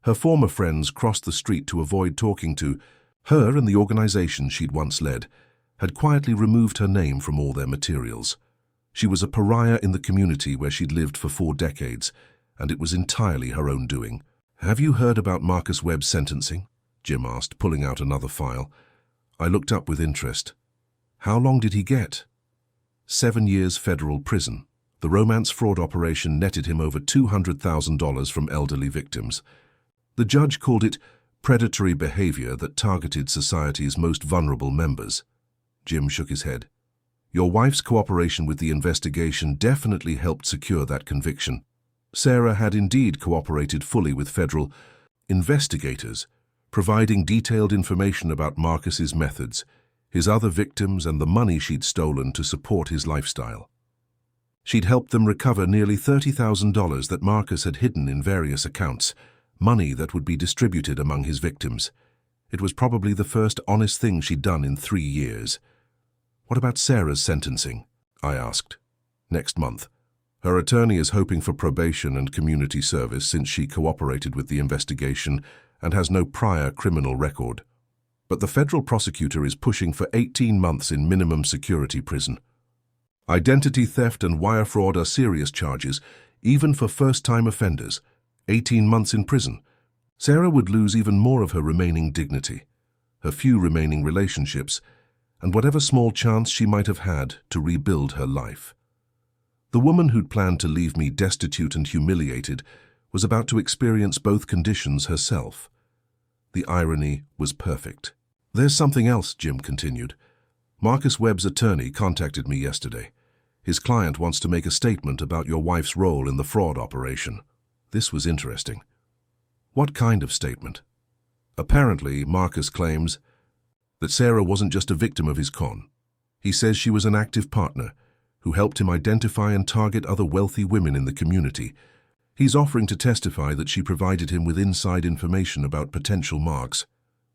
Her former friends crossed the street to avoid talking to her, and the organization she'd once led had quietly removed her name from all their materials. She was a pariah in the community where she'd lived for 4 decades, and it was entirely her own doing. "Have you heard about Marcus Webb's sentencing?" Jim asked, pulling out another file. I looked up with interest. "How long did he get?" 7 years federal prison. The romance fraud operation netted him over $200,000 from elderly victims. The judge called it predatory behavior that targeted society's most vulnerable members. Jim shook his head. "Your wife's cooperation with the investigation definitely helped secure that conviction." Sarah had indeed cooperated fully with federal investigators, providing detailed information about Marcus's methods, his other victims, and the money she'd stolen to support his lifestyle. She'd helped them recover nearly $30,000 that Marcus had hidden in various accounts, money that would be distributed among his victims. It was probably the first honest thing she'd done in 3 years. "What about Sarah's sentencing?" I asked. "Next month. Her attorney is hoping for probation and community service since she cooperated with the investigation and has no prior criminal record. But the federal prosecutor is pushing for 18 months in minimum security prison. Identity theft and wire fraud are serious charges, even for first-time offenders. 18 months in prison. Sarah would lose even more of her remaining dignity, her few remaining relationships, and whatever small chance she might have had to rebuild her life. The woman who'd planned to leave me destitute and humiliated was about to experience both conditions herself. The irony was perfect. "There's something else," Jim continued. "Marcus Webb's attorney contacted me yesterday. His client wants to make a statement about your wife's role in the fraud operation." This was interesting. "What kind of statement?" "Apparently, Marcus claims that Sarah wasn't just a victim of his con. He says she was an active partner who helped him identify and target other wealthy women in the community. He's offering to testify that she provided him with inside information about potential marks,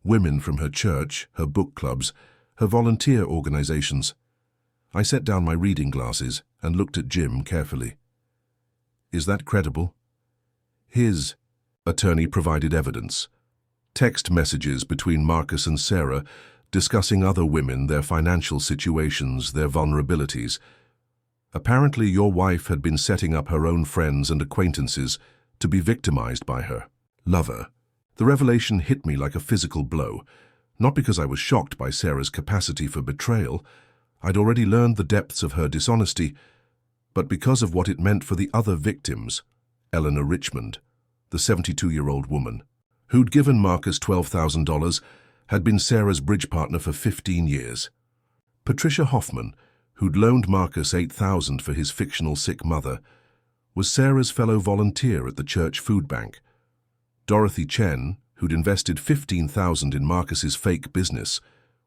women from her church, her book clubs, her volunteer organizations." I set down my reading glasses and looked at Jim carefully. "Is that credible?" His attorney provided evidence. Text messages between Marcus and Sarah discussing other women, their financial situations, their vulnerabilities. "Apparently your wife had been setting up her own friends and acquaintances to be victimized by her lover." The revelation hit me like a physical blow, not because I was shocked by Sarah's capacity for betrayal. I'd already learned the depths of her dishonesty, but because of what it meant for the other victims. Eleanor Richmond, the 72-year-old woman, who'd given Marcus $12,000, had been Sarah's bridge partner for 15 years. Patricia Hoffman, who'd loaned Marcus $8,000 for his fictional sick mother, was Sarah's fellow volunteer at the church food bank. Dorothy Chen, who'd invested $15,000 in Marcus's fake business,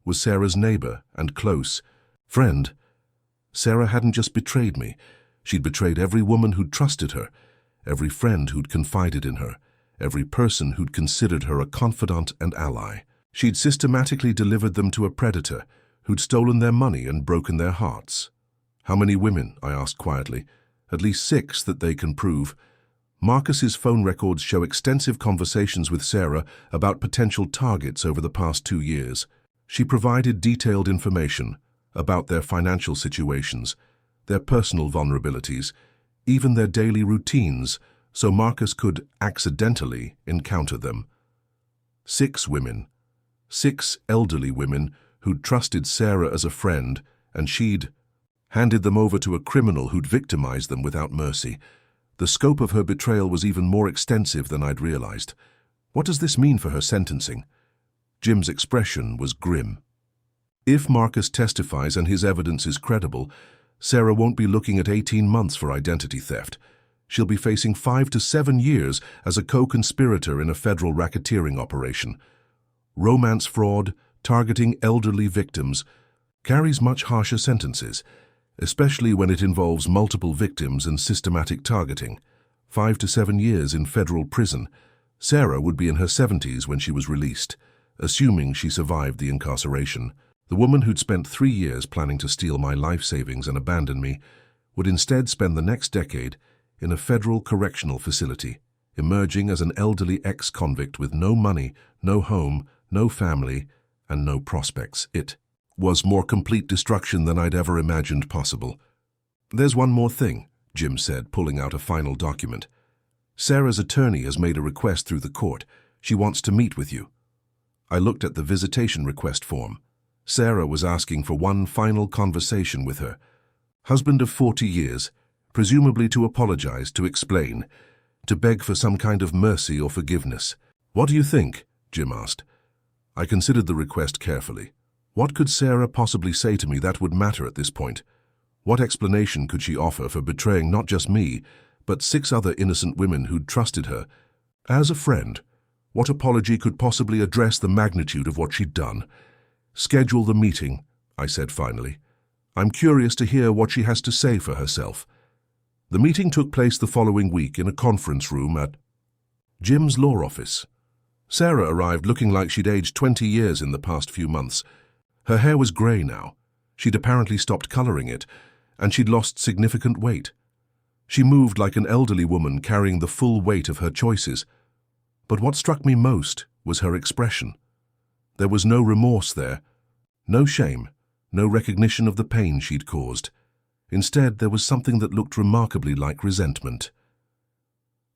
was Sarah's neighbor and close friend. Sarah hadn't just betrayed me. She'd betrayed every woman who'd trusted her, every friend who'd confided in her, every person who'd considered her a confidant and ally. She'd systematically delivered them to a predator who'd stolen their money and broken their hearts. "How many women?" I asked quietly. "At least 6 that they can prove." Marcus's phone records show extensive conversations with Sarah about potential targets over the past 2 years. She provided detailed information, about their financial situations, their personal vulnerabilities, even their daily routines, so Marcus could accidentally encounter them. 6 women. 6 elderly women who'd trusted Sarah as a friend, and she'd handed them over to a criminal who'd victimized them without mercy. The scope of her betrayal was even more extensive than I'd realized. What does this mean for her sentencing? Jim's expression was grim. If Marcus testifies and his evidence is credible, Sarah won't be looking at 18 months for identity theft. She'll be facing 5 to 7 years as a co-conspirator in a federal racketeering operation. Romance fraud, targeting elderly victims, carries much harsher sentences, especially when it involves multiple victims and systematic targeting. 5 to 7 years in federal prison. Sarah would be in her 70s when she was released, assuming she survived the incarceration. The woman who'd spent 3 years planning to steal my life savings and abandon me would instead spend the next decade in a federal correctional facility, emerging as an elderly ex-convict with no money, no home, no family, and no prospects. It was more complete destruction than I'd ever imagined possible. "There's one more thing," Jim said, pulling out a final document. "Sarah's attorney has made a request through the court. She wants to meet with you." I looked at the visitation request form. Sarah was asking for one final conversation with her. Husband of 40 years, presumably to apologize, to explain, to beg for some kind of mercy or forgiveness. "What do you think?" Jim asked. I considered the request carefully. What could Sarah possibly say to me that would matter at this point? What explanation could she offer for betraying not just me, but 6 other innocent women who'd trusted her? As a friend, what apology could possibly address the magnitude of what she'd done? "Schedule the meeting," I said finally. "I'm curious to hear what she has to say for herself." The meeting took place the following week in a conference room at Jim's law office. Sarah arrived looking like she'd aged 20 years in the past few months. Her hair was grey now. She'd apparently stopped colouring it, and she'd lost significant weight. She moved like an elderly woman carrying the full weight of her choices. But what struck me most was her expression. There was no remorse there, no shame, no recognition of the pain she'd caused. Instead, there was something that looked remarkably like resentment.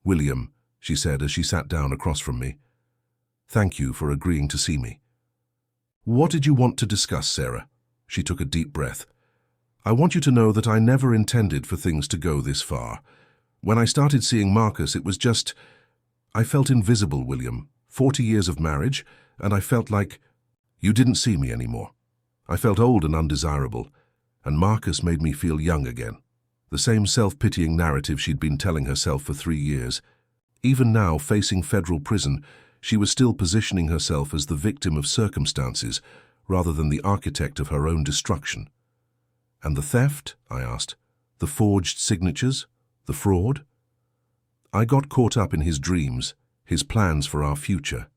"William," she said as she sat down across from me, "thank you for agreeing to see me." "What did you want to discuss, Sarah?" She took a deep breath. "I want you to know that I never intended for things to go this far. When I started seeing Marcus, it was just... I felt invisible, William. 40 years of marriage, and I felt like you didn't see me anymore. I felt old and undesirable, and Marcus made me feel young again. The same self-pitying narrative she'd been telling herself for 3 years. Even now, facing federal prison, she was still positioning herself as the victim of circumstances rather than the architect of her own destruction. "And the theft?" I asked. "The forged signatures? The fraud?" I got caught up in his dreams, his plans for our future.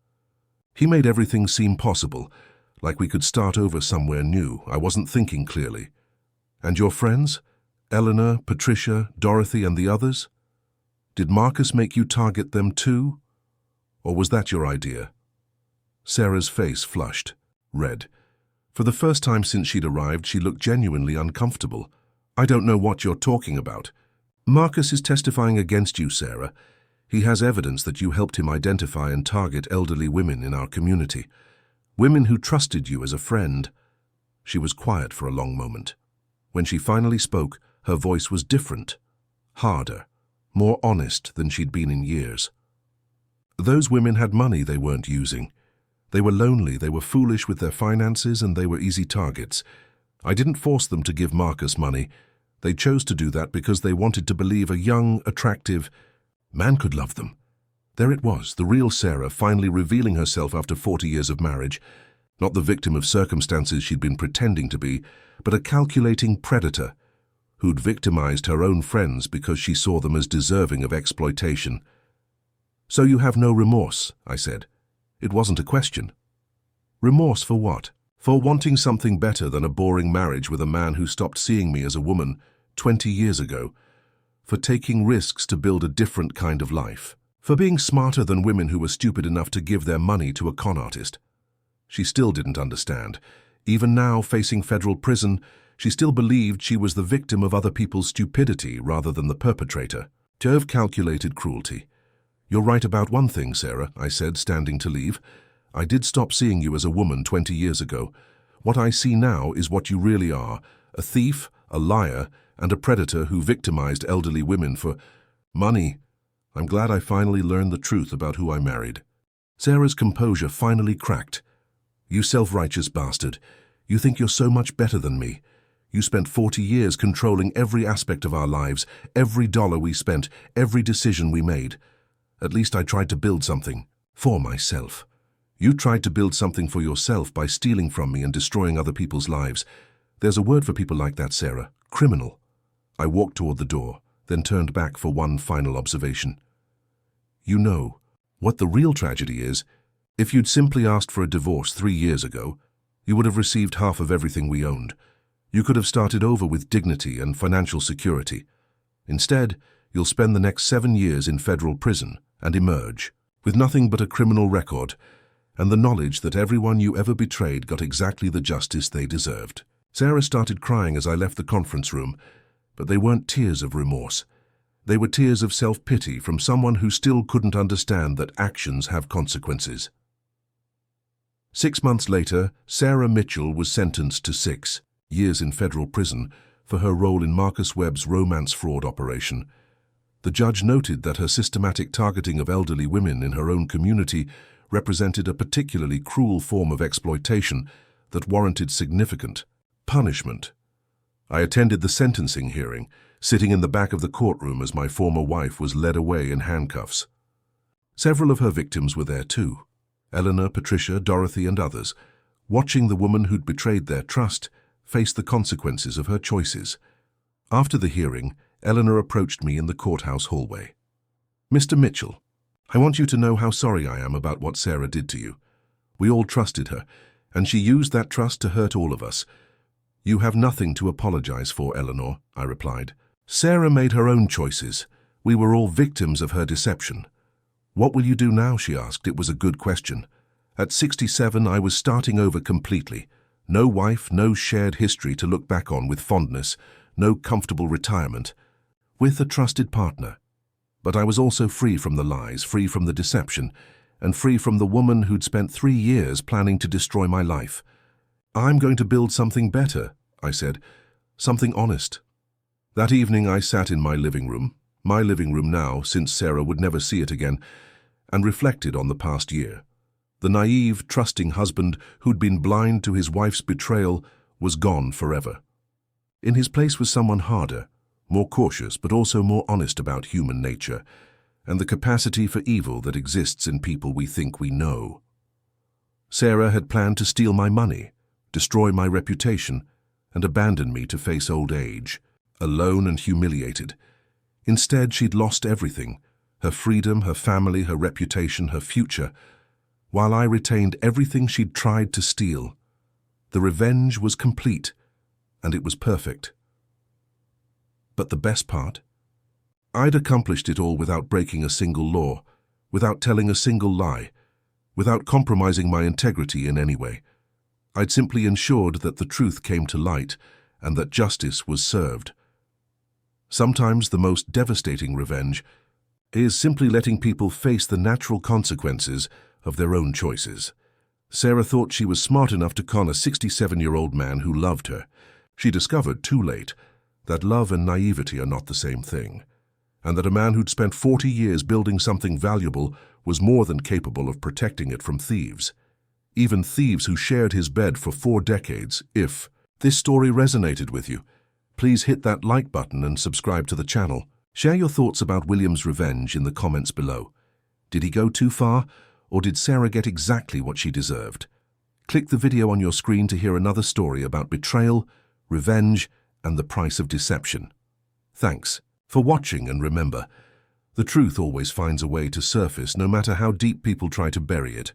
He made everything seem possible, like we could start over somewhere new. I wasn't thinking clearly. "And your friends? Eleanor, Patricia, Dorothy, and the others? Did Marcus make you target them too? Or was that your idea?" Sarah's face flushed, red. For the first time since she'd arrived, she looked genuinely uncomfortable. "I don't know what you're talking about." "Marcus is testifying against you, Sarah. He has evidence that you helped him identify and target elderly women in our community. Women who trusted you as a friend." She was quiet for a long moment. When she finally spoke, her voice was different, harder, more honest than she'd been in years. "Those women had money they weren't using. They were lonely, they were foolish with their finances, and they were easy targets. I didn't force them to give Marcus money. They chose to do that because they wanted to believe a young, attractive man could love them." There it was, the real Sarah finally revealing herself after 40 years of marriage. Not the victim of circumstances she'd been pretending to be, but a calculating predator who'd victimized her own friends because she saw them as deserving of exploitation. "So you have no remorse," I said. It wasn't a question. "Remorse for what?" "For wanting something better than a boring marriage with a man who stopped seeing me as a woman 20 years ago. For taking risks to build a different kind of life. For being smarter than women who were stupid enough to give their money to a con artist." She still didn't understand. Even now, facing federal prison, she still believed she was the victim of other people's stupidity rather than the perpetrator. Of calculated cruelty. You're right about one thing, Sarah, I said, standing to leave. I did stop seeing you as a woman 20 years ago. What I see now is what you really are, a thief, a liar, and a predator who victimized elderly women for money. I'm glad I finally learned the truth about who I married. Sarah's composure finally cracked. You self-righteous bastard. You think you're so much better than me. You spent 40 years controlling every aspect of our lives, every dollar we spent, every decision we made. At least I tried to build something for myself. You tried to build something for yourself by stealing from me and destroying other people's lives. There's a word for people like that, Sarah. Criminal. I walked toward the door, then turned back for one final observation. You know, what the real tragedy is, if you'd simply asked for a divorce 3 years ago, you would have received half of everything we owned. You could have started over with dignity and financial security. Instead, you'll spend the next 7 years in federal prison and emerge with nothing but a criminal record and the knowledge that everyone you ever betrayed got exactly the justice they deserved. Sarah started crying as I left the conference room, but they weren't tears of remorse. They were tears of self-pity from someone who still couldn't understand that actions have consequences. 6 months later, Sarah Mitchell was sentenced to 6 years in federal prison for her role in Marcus Webb's romance fraud operation. The judge noted that her systematic targeting of elderly women in her own community represented a particularly cruel form of exploitation that warranted significant punishment. I attended the sentencing hearing, sitting in the back of the courtroom as my former wife was led away in handcuffs. Several of her victims were there too. Eleanor, Patricia, Dorothy, and others, watching the woman who'd betrayed their trust face the consequences of her choices. After the hearing, Eleanor approached me in the courthouse hallway. Mr. Mitchell, I want you to know how sorry I am about what Sarah did to you. We all trusted her, and she used that trust to hurt all of us. You have nothing to apologize for, Eleanor, I replied. Sarah made her own choices. We were all victims of her deception. What will you do now, she asked. It was a good question. At 67, I was starting over completely. No wife, no shared history to look back on with fondness, no comfortable retirement. With a trusted partner. But I was also free from the lies, free from the deception, and free from the woman who'd spent 3 years planning to destroy my life. I'm going to build something better, I said, something honest. That evening I sat in my living room now since Sarah would never see it again, and reflected on the past year. The naive, trusting husband who'd been blind to his wife's betrayal was gone forever. In his place was someone harder, more cautious, but also more honest about human nature and the capacity for evil that exists in people we think we know. Sarah had planned to steal my money, destroy my reputation, and abandon me to face old age, alone and humiliated. Instead, she'd lost everything, her freedom, her family, her reputation, her future, while I retained everything she'd tried to steal. The revenge was complete, and it was perfect. But the best part? I'd accomplished it all without breaking a single law, without telling a single lie, without compromising my integrity in any way. I'd simply ensured that the truth came to light and that justice was served. Sometimes the most devastating revenge is simply letting people face the natural consequences of their own choices. Sarah thought she was smart enough to con a 67-year-old man who loved her. She discovered too late that love and naivety are not the same thing, and that a man who'd spent 40 years building something valuable was more than capable of protecting it from thieves. Even thieves who shared his bed for 4 decades. If this story resonated with you, please hit that like button and subscribe to the channel. Share your thoughts about William's revenge in the comments below. Did he go too far, or did Sarah get exactly what she deserved? Click the video on your screen to hear another story about betrayal, revenge, and the price of deception. Thanks for watching, and remember, the truth always finds a way to surface no matter how deep people try to bury it.